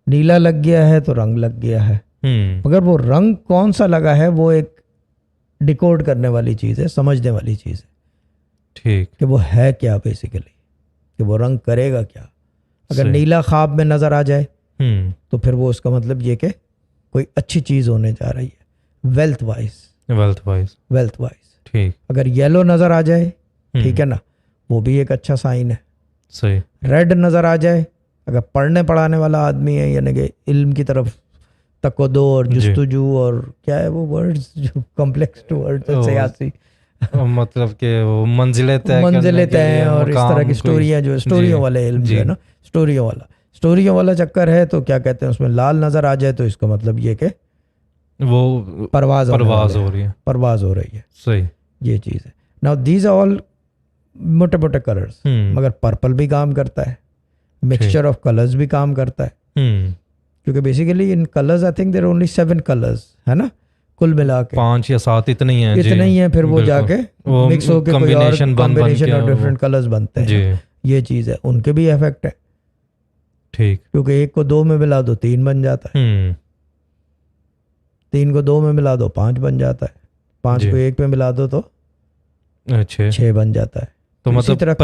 नीला लग गया है तो रंग लग गया है, मगर वो रंग कौन सा लगा है वो एक डिकोड करने वाली चीज़ है, समझने वाली चीज़ है। ठीक। कि वो है क्या बेसिकली, कि वो रंग करेगा क्या। अगर सही। नीला ख्वाब में नज़र आ जाए तो फिर वो उसका मतलब ये कि कोई अच्छी चीज़ होने जा रही है वेल्थ वाइज। ठीक। अगर येलो नज़र आ जाए, ठीक है ना, वो भी एक अच्छा साइन है। सही। रेड नज़र आ जाए, अगर पढ़ने पढ़ाने वाला आदमी है, यानी कि इल्म की तरफ तकद्दो और जुस्तजू और क्या है वो वर्ड्स जो कॉम्प्लेक्स टू वर्ड्स है, सियासी मतलब कि वो मंजिलें तय और इस तरह की स्टोरियाँ जो स्टोरियों वाले इल्म जो है ना, स्टोरियों वाला चक्कर है, तो क्या कहते हैं उसमें लाल नज़र आ जाए तो इसका मतलब ये कि वो परवाज हो रही है। सही। ये चीज़ है। नाउ दीज आर ऑल मोटे मोटे कलर्स, मगर पर्पल भी काम करता है, मिक्सचर ऑफ कलर्स भी काम करता है, क्योंकि basically in colours I think there are only 7 colours है ना, कुल मिला के 5 या 7 इतने ही हैं। फिर वो जाके मिक्स होके कोई और कॉम्बिनेशन और डिफरेंट कलर्स बनते हैं। ये चीज़ है, उनके भी इफेक्ट है। ठीक। क्योंकि 1 को 2 में मिला दो 3 बन जाता है, 3 को 2 में मिला दो 5 बन जाता है, 5 को 1 में मिला दो तो 6 बन जाता है। तो मतलब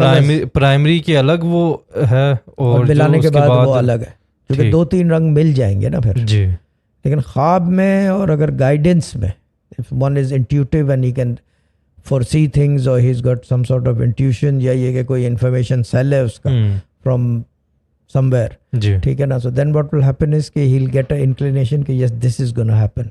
प्राइमरी की अलग वो है और मिलाने के बाद वो अलग है, क्योंकि 2-3 रंग मिल जाएंगे ना फिर जी। लेकिन ख्वाब में और अगर गाइडेंस में, if one is intuitive and he can foresee things or he's got some sort of intuition, या ये कि कोई information cell है उसका from somewhere, ठीक है ना, so then what will happen is कि he'll get an inclination कि yes this is gonna happen,